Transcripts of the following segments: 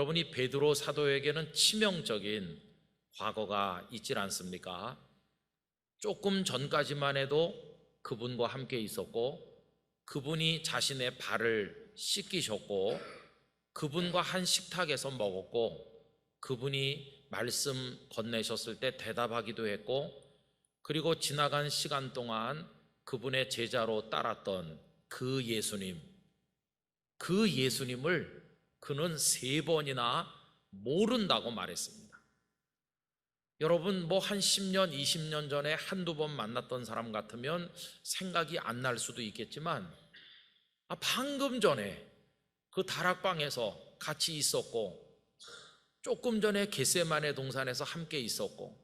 여러분이 베드로 사도에게는 치명적인 과거가 있질 않습니까? 조금 전까지만 해도 그분과 함께 있었고, 그분이 자신의 발을 씻기셨고, 그분과 한 식탁에서 먹었고, 그분이 말씀 건네셨을 때 대답하기도 했고, 그리고 지나간 시간 동안 그분의 제자로 따랐던 그 예수님, 그 예수님을 그는 3번이나 모른다고 말했습니다. 여러분, 한 10년, 20년 전에 한두 번 만났던 사람 같으면 생각이 안 날 수도 있겠지만, 방금 전에 그 다락방에서 같이 있었고, 조금 전에 겟세마네 동산에서 함께 있었고,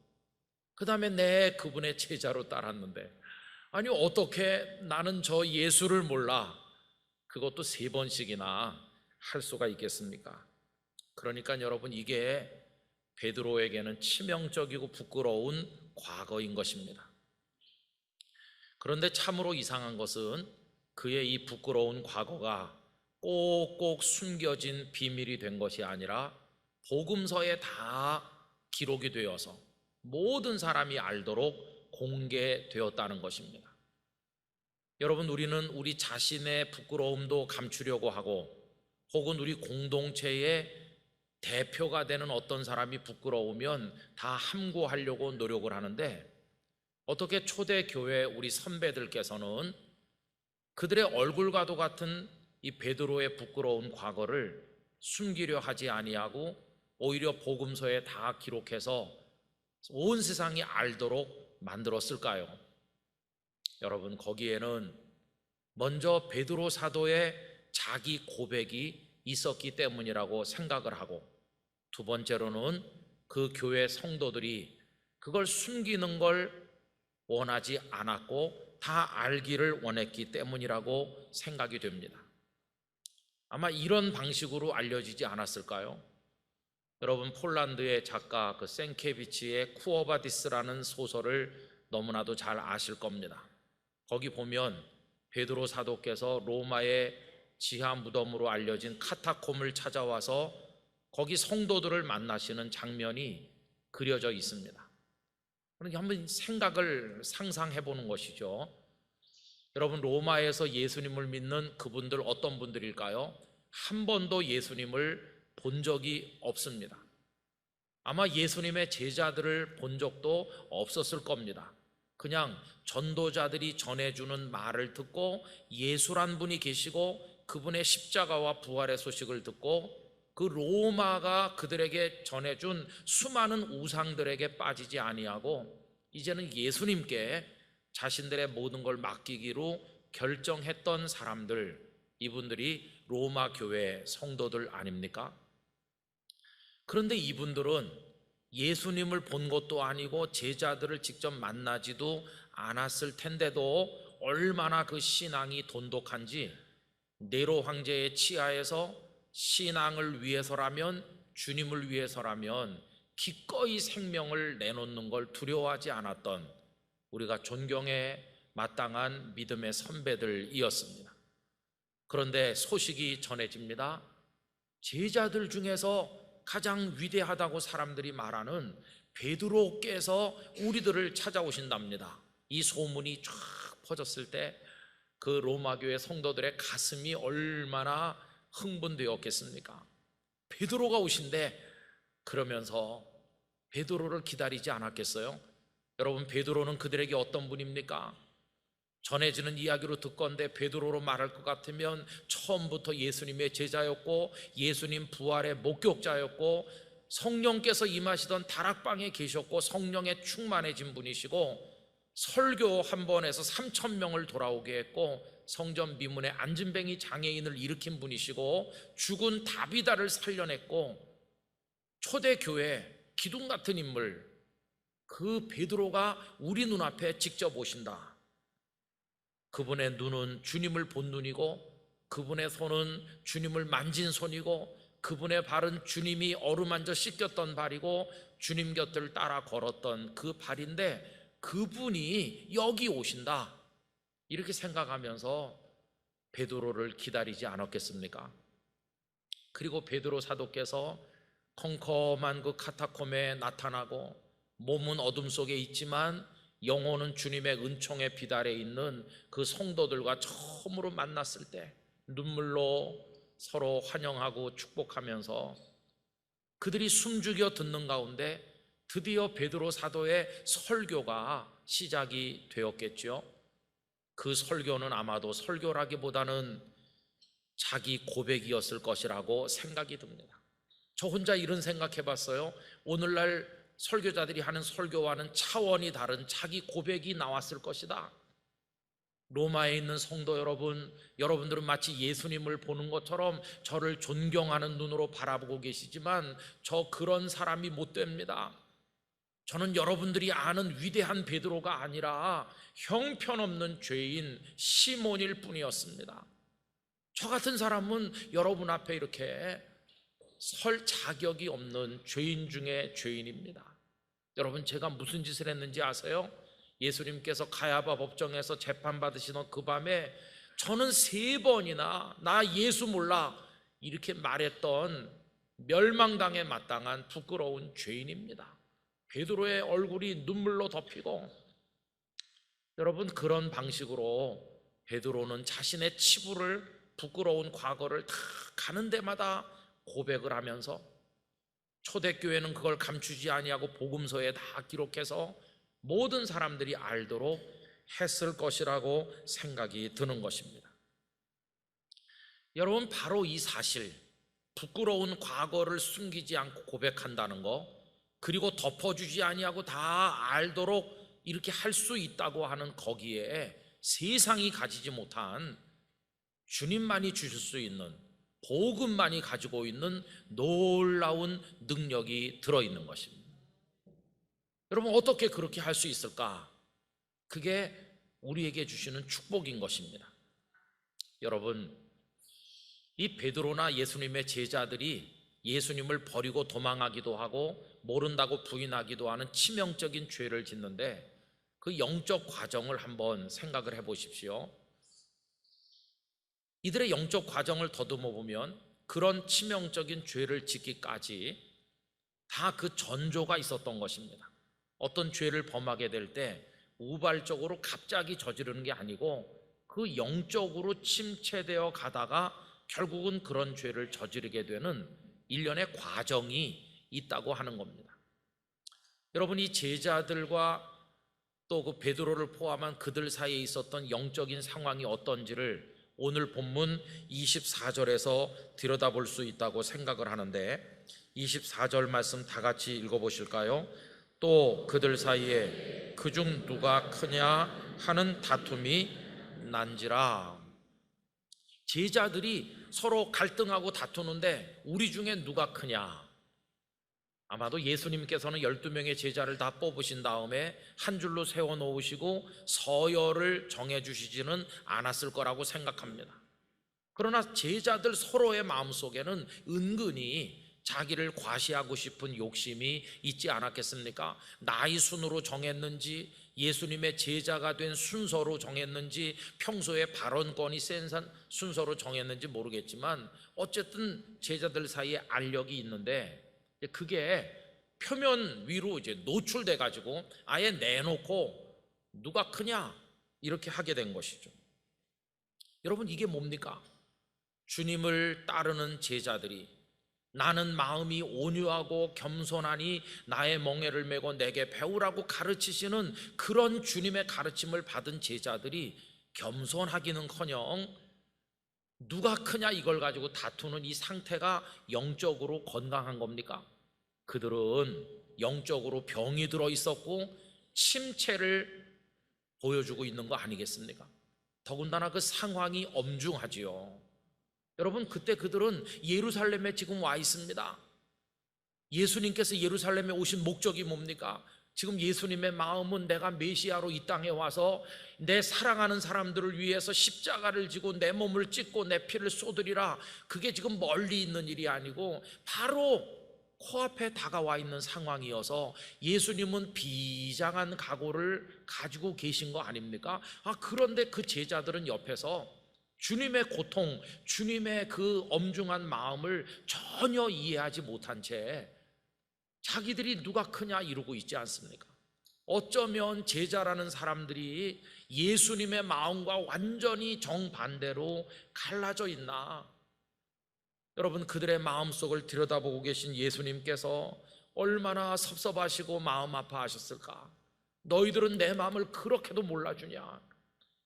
그 다음에 내 그분의 제자로 따랐는데, 아니 어떻게 나는 저 예수를 몰라? 그것도 3번씩이나 할 수가 있겠습니까? 그러니까 여러분, 이게 베드로에게는 치명적이고 부끄러운 과거인 것입니다. 그런데 참으로 이상한 것은 그의 이 부끄러운 과거가 꼭꼭 숨겨진 비밀이 된 것이 아니라 복음서에 다 기록이 되어서 모든 사람이 알도록 공개되었다는 것입니다. 여러분, 우리는 우리 자신의 부끄러움도 감추려고 하고, 혹은 우리 공동체의 대표가 되는 어떤 사람이 부끄러우면 다 함구하려고 노력을 하는데, 어떻게 초대교회 우리 선배들께서는 그들의 얼굴과도 같은 이 베드로의 부끄러운 과거를 숨기려 하지 아니하고 오히려 복음서에 다 기록해서 온 세상이 알도록 만들었을까요? 여러분, 거기에는 먼저 베드로 사도의 자기 고백이 있었기 때문이라고 생각을 하고, 두 번째로는 그 교회 성도들이 그걸 숨기는 걸 원하지 않았고 다 알기를 원했기 때문이라고 생각이 됩니다. 아마 이런 방식으로 알려지지 않았을까요? 여러분, 폴란드의 작가 생케비치의 쿠어바디스라는 소설을 너무나도 잘 아실 겁니다. 거기 보면 베드로 사도께서 로마의 지하 무덤으로 알려진 카타콤을 찾아와서 거기 성도들을 만나시는 장면이 그려져 있습니다. 그러니까 한번 상상해 보는 것이죠. 여러분, 로마에서 예수님을 믿는 그분들 어떤 분들일까요? 한 번도 예수님을 본 적이 없습니다. 아마 예수님의 제자들을 본 적도 없었을 겁니다. 그냥 전도자들이 전해주는 말을 듣고 예수란 분이 계시고 그분의 십자가와 부활의 소식을 듣고 그 로마가 그들에게 전해준 수많은 우상들에게 빠지지 아니하고 이제는 예수님께 자신들의 모든 걸 맡기기로 결정했던 사람들, 이분들이 로마 교회 성도들 아닙니까? 그런데 이분들은 예수님을 본 것도 아니고 제자들을 직접 만나지도 않았을 텐데도 얼마나 그 신앙이 돈독한지, 네로 황제의 치하에서 신앙을 위해서라면, 주님을 위해서라면 기꺼이 생명을 내놓는 걸 두려워하지 않았던 우리가 존경에 마땅한 믿음의 선배들이었습니다. 그런데 소식이 전해집니다. 제자들 중에서 가장 위대하다고 사람들이 말하는 베드로께서 우리들을 찾아오신답니다. 이 소문이 쫙 퍼졌을 때 그 로마교회 성도들의 가슴이 얼마나 흥분되었겠습니까? 베드로가 오신대. 그러면서 베드로를 기다리지 않았겠어요? 여러분, 베드로는 그들에게 어떤 분입니까? 전해지는 이야기로 듣건대 베드로로 말할 것 같으면 처음부터 예수님의 제자였고 예수님 부활의 목격자였고 성령께서 임하시던 다락방에 계셨고 성령에 충만해진 분이시고 설교 한 번에서 3,000명을 돌아오게 했고 성전 미문에 안진뱅이 장애인을 일으킨 분이시고 죽은 다비다를 살려냈고 초대교회 기둥 같은 인물, 그 베드로가 우리 눈앞에 직접 오신다. 그분의 눈은 주님을 본 눈이고 그분의 손은 주님을 만진 손이고 그분의 발은 주님이 어루만져 씻겼던 발이고 주님 곁을 따라 걸었던 그 발인데 그분이 여기 오신다, 이렇게 생각하면서 베드로를 기다리지 않았겠습니까? 그리고 베드로 사도께서 컴컴한 그 카타콤에 나타나고 몸은 어둠 속에 있지만 영혼은 주님의 은총의 비달에 있는 그 성도들과 처음으로 만났을 때 눈물로 서로 환영하고 축복하면서 그들이 숨죽여 듣는 가운데 드디어 베드로 사도의 설교가 시작이 되었겠죠. 그 설교는 아마도 설교라기보다는 자기 고백이었을 것이라고 생각이 듭니다. 저 혼자 이런 생각해 봤어요. 오늘날 설교자들이 하는 설교와는 차원이 다른 자기 고백이 나왔을 것이다. 로마에 있는 성도 여러분, 여러분들은 마치 예수님을 보는 것처럼 저를 존경하는 눈으로 바라보고 계시지만 저 그런 사람이 못 됩니다. 저는 여러분들이 아는 위대한 베드로가 아니라 형편없는 죄인 시몬일 뿐이었습니다. 저 같은 사람은 여러분 앞에 이렇게 설 자격이 없는 죄인 중에 죄인입니다. 여러분, 제가 무슨 짓을 했는지 아세요? 예수님께서 가야바 법정에서 재판받으시던 그 밤에 저는 3번이나 나 예수 몰라 이렇게 말했던 멸망당에 마땅한 부끄러운 죄인입니다. 베드로의 얼굴이 눈물로 덮이고, 여러분, 그런 방식으로 베드로는 자신의 치부를, 부끄러운 과거를 다 가는 데마다 고백을 하면서 초대교회는 그걸 감추지 아니하고 복음서에 다 기록해서 모든 사람들이 알도록 했을 것이라고 생각이 드는 것입니다. 여러분, 바로 이 사실, 부끄러운 과거를 숨기지 않고 고백한다는 거, 그리고 덮어주지 아니하고 다 알도록 이렇게 할 수 있다고 하는 거기에 세상이 가지지 못한 주님만이 주실 수 있는, 복음만이 가지고 있는 놀라운 능력이 들어있는 것입니다. 여러분, 어떻게 그렇게 할 수 있을까? 그게 우리에게 주시는 축복인 것입니다. 여러분, 이 베드로나 예수님의 제자들이 예수님을 버리고 도망하기도 하고 모른다고 부인하기도 하는 치명적인 죄를 짓는데 그 영적 과정을 한번 생각을 해보십시오. 이들의 영적 과정을 더듬어 보면 그런 치명적인 죄를 짓기까지 다 그 전조가 있었던 것입니다. 어떤 죄를 범하게 될 때 우발적으로 갑자기 저지르는 게 아니고 그 영적으로 침체되어 가다가 결국은 그런 죄를 저지르게 되는 일련의 과정이 있다고 하는 겁니다. 여러분, 이 제자들과 또 그 베드로를 포함한 그들 사이에 있었던 영적인 상황이 어떤지를 오늘 본문 24절에서 들여다볼 수 있다고 생각을 하는데, 24절 말씀 다 같이 읽어보실까요? 또 그들 사이에 그중 누가 크냐 하는 다툼이 난지라. 제자들이 서로 갈등하고 다투는데 우리 중에 누가 크냐? 아마도 예수님께서는 12명의 제자를 다 뽑으신 다음에 한 줄로 세워놓으시고 서열을 정해주시지는 않았을 거라고 생각합니다. 그러나 제자들 서로의 마음속에는 은근히 자기를 과시하고 싶은 욕심이 있지 않았겠습니까? 나이 순으로 정했는지, 예수님의 제자가 된 순서로 정했는지, 평소에 발언권이 센 순서로 정했는지 모르겠지만 어쨌든 제자들 사이에 알력이 있는데 그게 표면 위로 이제 노출돼 가지고 아예 내놓고 누가 크냐 이렇게 하게 된 것이죠. 여러분, 이게 뭡니까? 주님을 따르는 제자들이 나는 마음이 온유하고 겸손하니 나의 멍에를 메고 내게 배우라고 가르치시는 그런 주님의 가르침을 받은 제자들이 겸손하기는커녕 누가 크냐 이걸 가지고 다투는 이 상태가 영적으로 건강한 겁니까? 그들은 영적으로 병이 들어 있었고 침체를 보여주고 있는 거 아니겠습니까? 더군다나 그 상황이 엄중하지요. 여러분, 그때 그들은 예루살렘에 지금 와 있습니다. 예수님께서 예루살렘에 오신 목적이 뭡니까? 지금 예수님의 마음은 내가 메시아로 이 땅에 와서 내 사랑하는 사람들을 위해서 십자가를 지고 내 몸을 찢고 내 피를 쏟으리라. 그게 지금 멀리 있는 일이 아니고 바로 코앞에 다가와 있는 상황이어서 예수님은 비장한 각오를 가지고 계신 거 아닙니까? 그런데 그 제자들은 옆에서 주님의 고통, 주님의 그 엄중한 마음을 전혀 이해하지 못한 채 자기들이 누가 크냐 이러고 있지 않습니까? 어쩌면 제자라는 사람들이 예수님의 마음과 완전히 정반대로 갈라져 있나? 여러분, 그들의 마음속을 들여다보고 계신 예수님께서 얼마나 섭섭하시고 마음 아파하셨을까? 너희들은 내 마음을 그렇게도 몰라주냐?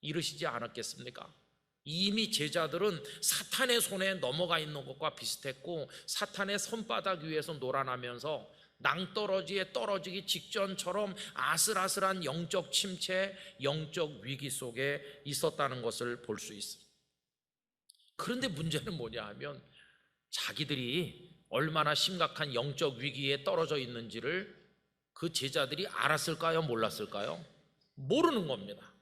이러시지 않았겠습니까? 이미 제자들은 사탄의 손에 넘어가 있는 것과 비슷했고, 사탄의 손바닥 위에서 놀아나면서 낭떠러지에 떨어지기 직전처럼 아슬아슬한 영적 침체, 영적 위기 속에 있었다는 것을 볼 수 있습니다. 그런데 문제는 뭐냐 하면 자기들이 얼마나 심각한 영적 위기에 떨어져 있는지를 그 제자들이 알았을까요? 몰랐을까요? 모르는 겁니다.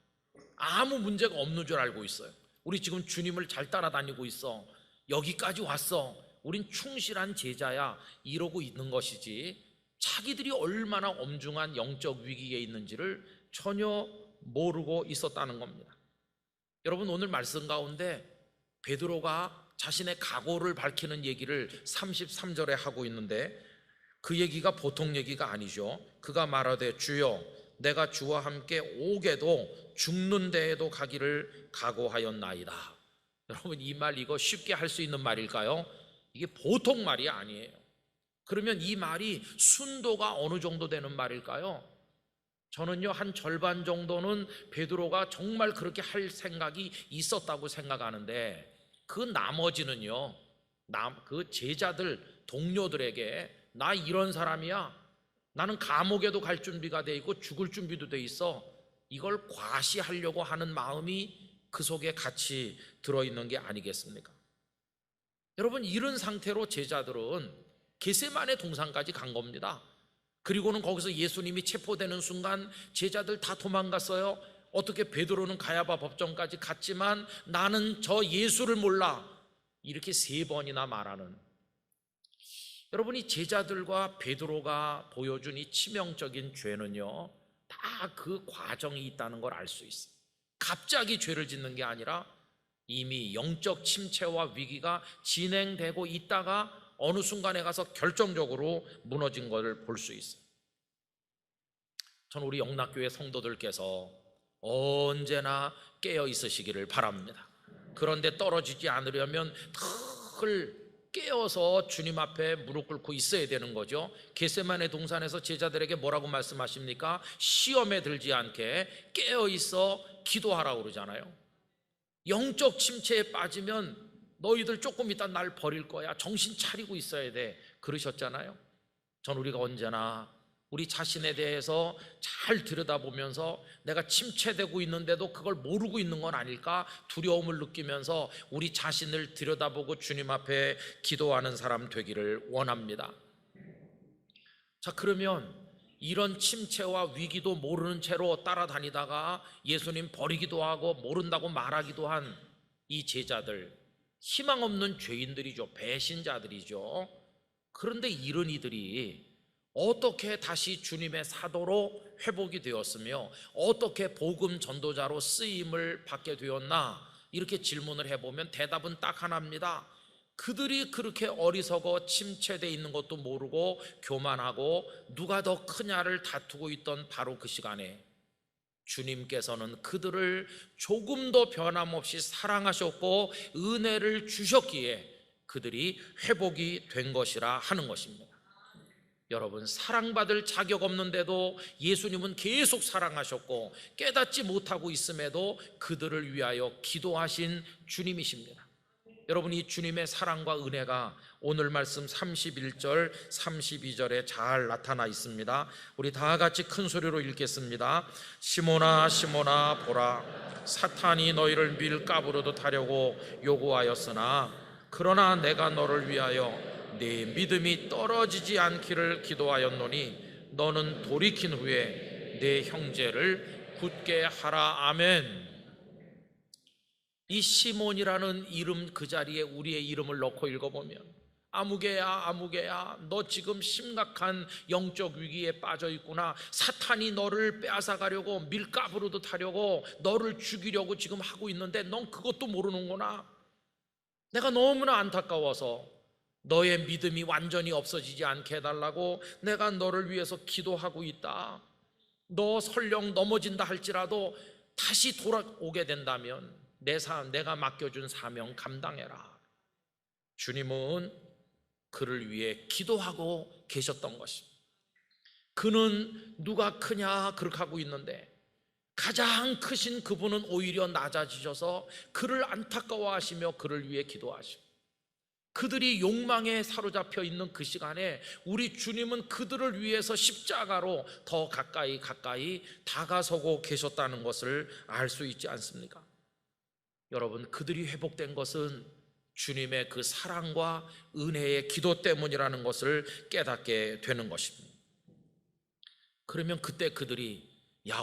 아무 문제가 없는 줄 알고 있어요. 우리 지금 주님을 잘 따라다니고 있어. 여기까지 왔어. 우린 충실한 제자야. 이러고 있는 것이지 자기들이 얼마나 엄중한 영적 위기에 있는지를 전혀 모르고 있었다는 겁니다. 여러분, 오늘 말씀 가운데 베드로가 자신의 각오를 밝히는 얘기를 33절에 하고 있는데 그 얘기가 보통 얘기가 아니죠. 그가 말하되 주여 내가 주와 함께 오게도 죽는 데에도 가기를 각오하였나이다. 여러분, 이 말 이거 쉽게 할 수 있는 말일까요? 이게 보통 말이 아니에요. 그러면 이 말이 순도가 어느 정도 되는 말일까요? 저는요, 한 절반 정도는 베드로가 정말 그렇게 할 생각이 있었다고 생각하는데 그 나머지는요, 그 제자들, 동료들에게 나 이런 사람이야, 나는 감옥에도 갈 준비가 돼 있고 죽을 준비도 돼 있어, 이걸 과시하려고 하는 마음이 그 속에 같이 들어있는 게 아니겠습니까? 여러분, 이런 상태로 제자들은 겟세마네 동산까지 간 겁니다. 그리고는 거기서 예수님이 체포되는 순간 제자들 다 도망갔어요. 어떻게 베드로는 가야바 법정까지 갔지만 나는 저 예수를 몰라, 이렇게 3번이나 말하는, 여러분, 이 제자들과 베드로가 보여준 이 치명적인 죄는요, 다 그 과정이 있다는 걸 알 수 있어요. 갑자기 죄를 짓는 게 아니라 이미 영적 침체와 위기가 진행되고 있다가 어느 순간에 가서 결정적으로 무너진 것을 볼 수 있어요. 저는 우리 영락교회 성도들께서 언제나 깨어 있으시기를 바랍니다. 그런데 떨어지지 않으려면 늘 깨어서 주님 앞에 무릎 꿇고 있어야 되는 거죠. 겟세마네 동산에서 제자들에게 뭐라고 말씀하십니까? 시험에 들지 않게 깨어 있어 기도하라고 그러잖아요. 영적 침체에 빠지면 너희들 조금 있다 날 버릴 거야, 정신 차리고 있어야 돼, 그러셨잖아요. 전 우리가 언제나 우리 자신에 대해서 잘 들여다보면서 내가 침체되고 있는데도 그걸 모르고 있는 건 아닐까 두려움을 느끼면서 우리 자신을 들여다보고 주님 앞에 기도하는 사람 되기를 원합니다. 자, 그러면 이런 침체와 위기도 모르는 채로 따라다니다가 예수님 버리기도 하고 모른다고 말하기도 한 이 제자들, 희망 없는 죄인들이죠. 배신자들이죠. 그런데 이런 이들이 어떻게 다시 주님의 사도로 회복이 되었으며 어떻게 복음 전도자로 쓰임을 받게 되었나, 이렇게 질문을 해보면 대답은 딱 하나입니다. 그들이 그렇게 어리석어 침체되어 있는 것도 모르고 교만하고 누가 더 크냐를 다투고 있던 바로 그 시간에 주님께서는 그들을 조금도 변함없이 사랑하셨고 은혜를 주셨기에 그들이 회복이 된 것이라 하는 것입니다. 여러분, 사랑받을 자격 없는데도 예수님은 계속 사랑하셨고 깨닫지 못하고 있음에도 그들을 위하여 기도하신 주님이십니다. 여러분, 이 주님의 사랑과 은혜가 오늘 말씀 31절 32절에 잘 나타나 있습니다. 우리 다 같이 큰 소리로 읽겠습니다. 시몬아 시몬아 보라, 사탄이 너희를 밀가부르듯 하려고 요구하였으나 그러나 내가 너를 위하여 네 믿음이 떨어지지 않기를 기도하였노니 너는 돌이킨 후에 네 형제를 굳게 하라. 아멘. 이 시몬이라는 이름 그 자리에 우리의 이름을 넣고 읽어보면 아무개야, 아무개야, 너 지금 심각한 영적 위기에 빠져 있구나. 사탄이 너를 빼앗아가려고, 밀가부르도 타려고, 너를 죽이려고 지금 하고 있는데 넌 그것도 모르는구나. 내가 너무나 안타까워서 너의 믿음이 완전히 없어지지 않게 해달라고 내가 너를 위해서 기도하고 있다. 너 설령 넘어진다 할지라도 다시 돌아오게 된다면 내가 맡겨준 사명 감당해라. 주님은 그를 위해 기도하고 계셨던 것입니다. 그는 누가 크냐 그렇게 하고 있는데 가장 크신 그분은 오히려 낮아지셔서 그를 안타까워하시며 그를 위해 기도하시고, 그들이 욕망에 사로잡혀 있는 그 시간에 우리 주님은 그들을 위해서 십자가로 더 가까이 다가서고 계셨다는 것을 알 수 있지 않습니까? 여러분, 그들이 회복된 것은 주님의 그 사랑과 은혜의 기도 때문이라는 것을 깨닫게 되는 것입니다. 그러면 그때 그들이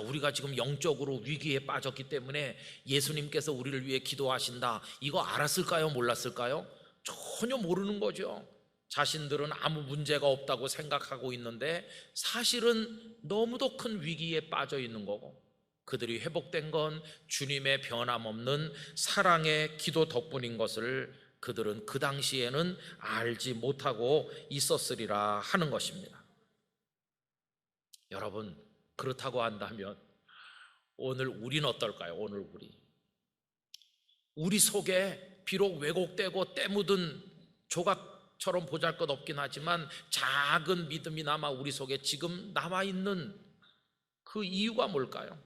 우리가 지금 영적으로 위기에 빠졌기 때문에 예수님께서 우리를 위해 기도하신다, 이거 알았을까요? 몰랐을까요? 전혀 모르는 거죠. 자신들은 아무 문제가 없다고 생각하고 있는데 사실은 너무도 큰 위기에 빠져 있는 거고, 그들이 회복된 건 주님의 변함없는 사랑의 기도 덕분인 것을 그들은 그 당시에는 알지 못하고 있었으리라 하는 것입니다. 여러분, 그렇다고 한다면 오늘 우리는 어떨까요? 오늘 우리 속에 비록 왜곡되고 때 묻은 조각처럼 보잘것없긴 하지만 작은 믿음이 남아 우리 속에 지금 남아있는 그 이유가 뭘까요?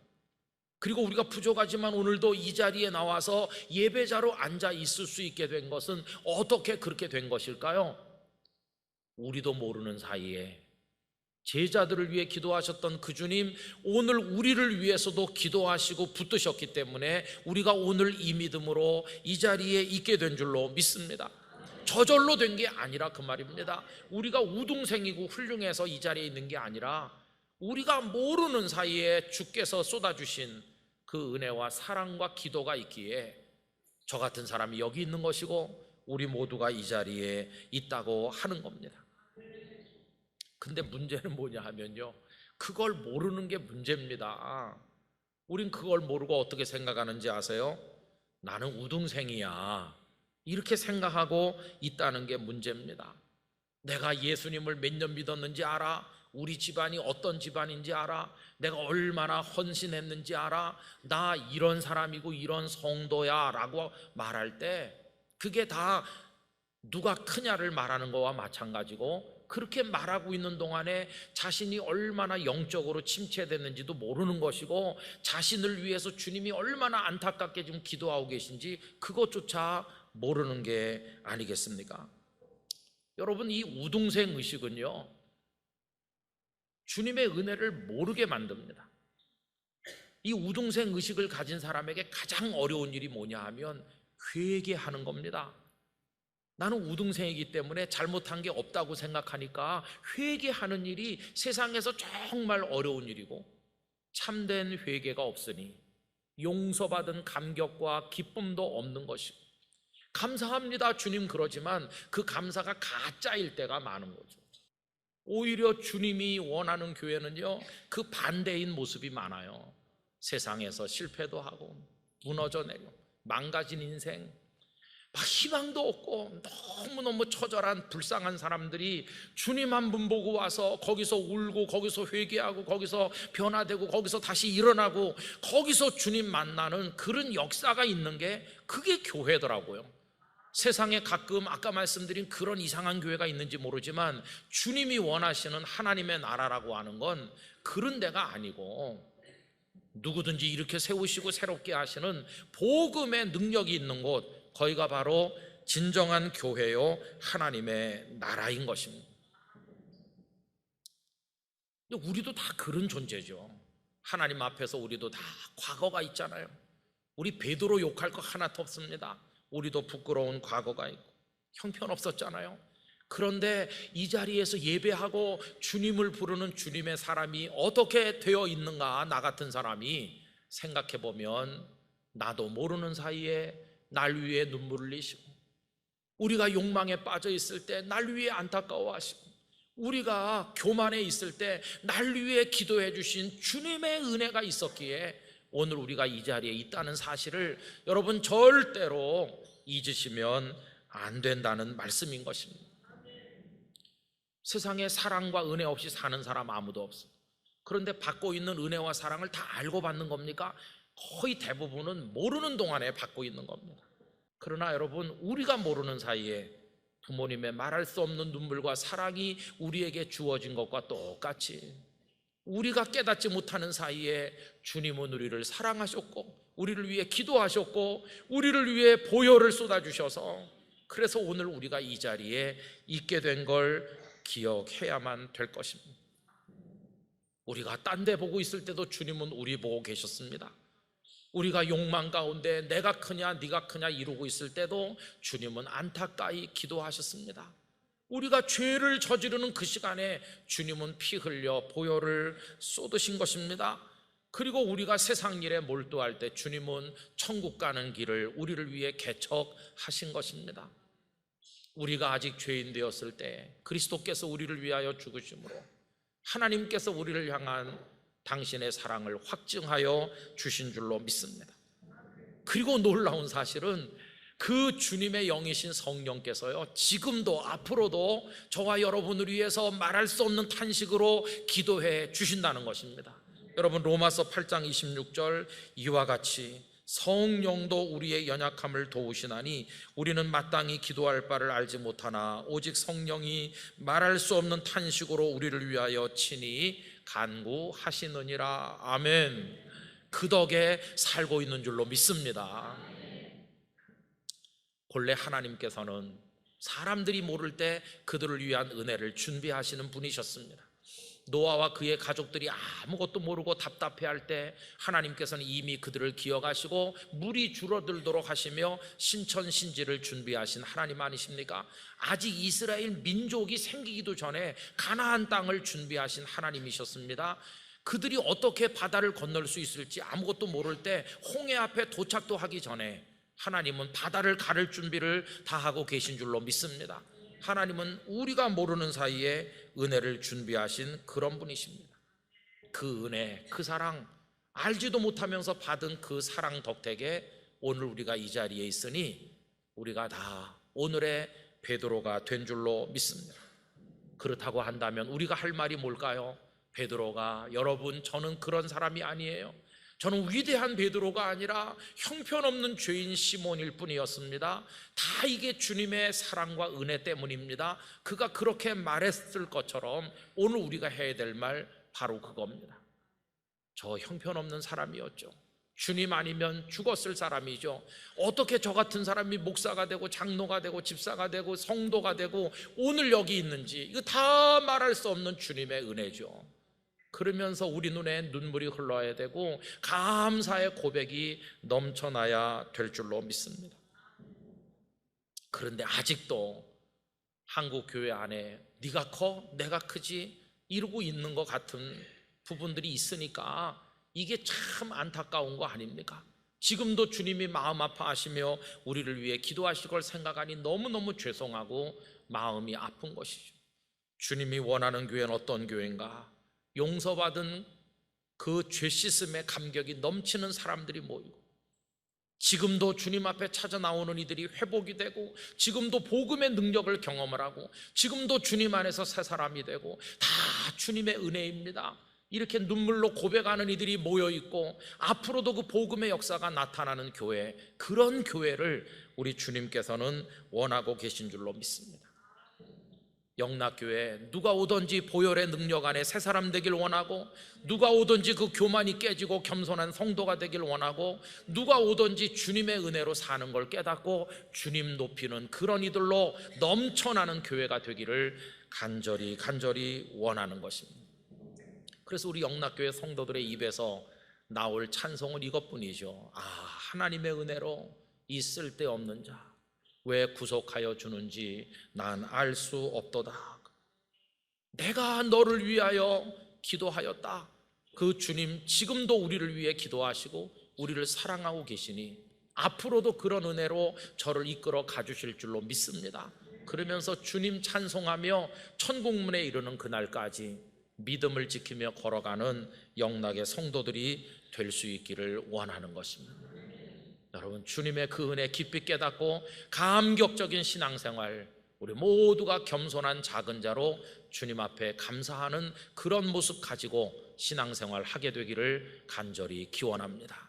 그리고 우리가 부족하지만 오늘도 이 자리에 나와서 예배자로 앉아 있을 수 있게 된 것은 어떻게 그렇게 된 것일까요? 우리도 모르는 사이에 제자들을 위해 기도하셨던 그 주님, 오늘 우리를 위해서도 기도하시고 붙드셨기 때문에 우리가 오늘 이 믿음으로 이 자리에 있게 된 줄로 믿습니다. 저절로 된 게 아니라 그 말입니다. 우리가 우등생이고 훌륭해서 이 자리에 있는 게 아니라 우리가 모르는 사이에 주께서 쏟아주신 그 은혜와 사랑과 기도가 있기에 저 같은 사람이 여기 있는 것이고 우리 모두가 이 자리에 있다고 하는 겁니다. 근데 문제는 뭐냐 하면요, 그걸 모르는 게 문제입니다. 우린 그걸 모르고 어떻게 생각하는지 아세요? 나는 우등생이야, 이렇게 생각하고 있다는 게 문제입니다. 내가 예수님을 몇 년 믿었는지 알아? 우리 집안이 어떤 집안인지 알아? 내가 얼마나 헌신했는지 알아? 나 이런 사람이고 이런 성도야 라고 말할 때 그게 다 누가 크냐를 말하는 거와 마찬가지고, 그렇게 말하고 있는 동안에 자신이 얼마나 영적으로 침체됐는지도 모르는 것이고, 자신을 위해서 주님이 얼마나 안타깝게 지금 기도하고 계신지 그것조차 모르는 게 아니겠습니까? 여러분, 이 우등생 의식은요, 주님의 은혜를 모르게 만듭니다. 이 우등생 의식을 가진 사람에게 가장 어려운 일이 뭐냐 하면 회개하는 겁니다. 나는 우등생이기 때문에 잘못한 게 없다고 생각하니까 회개하는 일이 세상에서 정말 어려운 일이고, 참된 회개가 없으니 용서받은 감격과 기쁨도 없는 것이고, 감사합니다 주님 그러지만 그 감사가 가짜일 때가 많은 거죠. 오히려 주님이 원하는 교회는요, 그 반대인 모습이 많아요. 세상에서 실패도 하고 무너져 내려 망가진 인생, 막 희망도 없고 너무너무 처절한 불쌍한 사람들이 주님 한 분 보고 와서 거기서 울고 거기서 회개하고 거기서 변화되고 거기서 다시 일어나고 거기서 주님 만나는 그런 역사가 있는 게 그게 교회더라고요. 세상에 가끔 아까 말씀드린 그런 이상한 교회가 있는지 모르지만 주님이 원하시는 하나님의 나라라고 하는 건 그런 데가 아니고, 누구든지 이렇게 세우시고 새롭게 하시는 복음의 능력이 있는 곳, 거기가 바로 진정한 교회요 하나님의 나라인 것입니다. 근데 우리도 다 그런 존재죠. 하나님 앞에서 우리도 다 과거가 있잖아요. 우리 베드로 욕할 거 하나도 없습니다. 우리도 부끄러운 과거가 있고 형편없었잖아요. 그런데 이 자리에서 예배하고 주님을 부르는 주님의 사람이 어떻게 되어 있는가, 나 같은 사람이 생각해 보면 나도 모르는 사이에 날 위해 눈물을 흘리시고 우리가 욕망에 빠져 있을 때 날 위해 안타까워하시고, 우리가 교만에 있을 때 날 위해 기도해 주신 주님의 은혜가 있었기에 오늘 우리가 이 자리에 있다는 사실을 여러분 절대로 잊으시면 안 된다는 말씀인 것입니다. 세상에 사랑과 은혜 없이 사는 사람 아무도 없어요. 그런데 받고 있는 은혜와 사랑을 다 알고 받는 겁니까? 거의 대부분은 모르는 동안에 받고 있는 겁니다. 그러나 여러분, 우리가 모르는 사이에 부모님의 말할 수 없는 눈물과 사랑이 우리에게 주어진 것과 똑같이 우리가 깨닫지 못하는 사이에 주님은 우리를 사랑하셨고, 우리를 위해 기도하셨고, 우리를 위해 보혈을 쏟아주셔서, 그래서 오늘 우리가 이 자리에 있게 된 걸 기억해야만 될 것입니다. 우리가 딴 데 보고 있을 때도 주님은 우리 보고 계셨습니다. 우리가 욕망 가운데 내가 크냐 네가 크냐 이루고 있을 때도 주님은 안타까이 기도하셨습니다. 우리가 죄를 저지르는 그 시간에 주님은 피 흘려 보혈을 쏟으신 것입니다. 그리고 우리가 세상 일에 몰두할 때 주님은 천국 가는 길을 우리를 위해 개척하신 것입니다. 우리가 아직 죄인 되었을 때 그리스도께서 우리를 위하여 죽으심으로 하나님께서 우리를 향한 당신의 사랑을 확증하여 주신 줄로 믿습니다. 그리고 놀라운 사실은 그 주님의 영이신 성령께서요, 지금도 앞으로도 저와 여러분을 위해서 말할 수 없는 탄식으로 기도해 주신다는 것입니다. 여러분, 로마서 8장 26절 이와 같이 성령도 우리의 연약함을 도우시나니 우리는 마땅히 기도할 바를 알지 못하나 오직 성령이 말할 수 없는 탄식으로 우리를 위하여 친히 간구하시느니라. 아멘. 그 덕에 살고 있는 줄로 믿습니다. 본래 하나님께서는 사람들이 모를 때 그들을 위한 은혜를 준비하시는 분이셨습니다. 노아와 그의 가족들이 아무것도 모르고 답답해할 때 하나님께서는 이미 그들을 기억하시고 물이 줄어들도록 하시며 신천신지를 준비하신 하나님 아니십니까? 아직 이스라엘 민족이 생기기도 전에 가나안 땅을 준비하신 하나님이셨습니다. 그들이 어떻게 바다를 건널 수 있을지 아무것도 모를 때 홍해 앞에 도착도 하기 전에 하나님은 바다를 가를 준비를 다 하고 계신 줄로 믿습니다. 하나님은 우리가 모르는 사이에 은혜를 준비하신 그런 분이십니다. 그 은혜, 그 사랑, 알지도 못하면서 받은 그 사랑 덕택에 오늘 우리가 이 자리에 있으니 우리가 다 오늘의 베드로가 된 줄로 믿습니다. 그렇다고 한다면 우리가 할 말이 뭘까요? 베드로가, 여러분, 저는 그런 사람이 아니에요. 저는 위대한 베드로가 아니라 형편없는 죄인 시몬일 뿐이었습니다. 다 이게 주님의 사랑과 은혜 때문입니다. 그가 그렇게 말했을 것처럼 오늘 우리가 해야 될 말 바로 그겁니다. 저 형편없는 사람이었죠. 주님 아니면 죽었을 사람이죠. 어떻게 저 같은 사람이 목사가 되고 장로가 되고 집사가 되고 성도가 되고 오늘 여기 있는지, 이거 다 말할 수 없는 주님의 은혜죠. 그러면서 우리 눈에 눈물이 흘러야 되고 감사의 고백이 넘쳐나야 될 줄로 믿습니다. 그런데 아직도 한국 교회 안에 네가 커? 내가 크지? 이러고 있는 것 같은 부분들이 있으니까 이게 참 안타까운 거 아닙니까? 지금도 주님이 마음 아파하시며 우리를 위해 기도하실 걸 생각하니 너무너무 죄송하고 마음이 아픈 것이죠. 주님이 원하는 교회는 어떤 교회인가? 용서받은 그 죄 씻음의 감격이 넘치는 사람들이 모이고, 지금도 주님 앞에 찾아 나오는 이들이 회복이 되고, 지금도 복음의 능력을 경험을 하고, 지금도 주님 안에서 새 사람이 되고, 다 주님의 은혜입니다. 이렇게 눈물로 고백하는 이들이 모여 있고, 앞으로도 그 복음의 역사가 나타나는 교회, 그런 교회를 우리 주님께서는 원하고 계신 줄로 믿습니다. 영락교회 누가 오든지 보혈의 능력 안에 새 사람 되길 원하고, 누가 오든지 그 교만이 깨지고 겸손한 성도가 되길 원하고, 누가 오든지 주님의 은혜로 사는 걸 깨닫고 주님 높이는 그런 이들로 넘쳐나는 교회가 되기를 간절히 원하는 것입니다. 그래서 우리 영락교회 성도들의 입에서 나올 찬송은 이것뿐이죠. 하나님의 은혜로 이 쓸데없는 자 왜 구속하여 주는지 난 알 수 없도다. 내가 너를 위하여 기도하였다. 그 주님 지금도 우리를 위해 기도하시고 우리를 사랑하고 계시니 앞으로도 그런 은혜로 저를 이끌어 가주실 줄로 믿습니다. 그러면서 주님 찬송하며 천국문에 이르는 그날까지 믿음을 지키며 걸어가는 영락의 성도들이 될 수 있기를 원하는 것입니다. 여러분, 주님의 그 은혜 깊이 깨닫고 감격적인 신앙생활, 우리 모두가 겸손한 작은 자로 주님 앞에 감사하는 그런 모습 가지고 신앙생활 하게 되기를 간절히 기원합니다.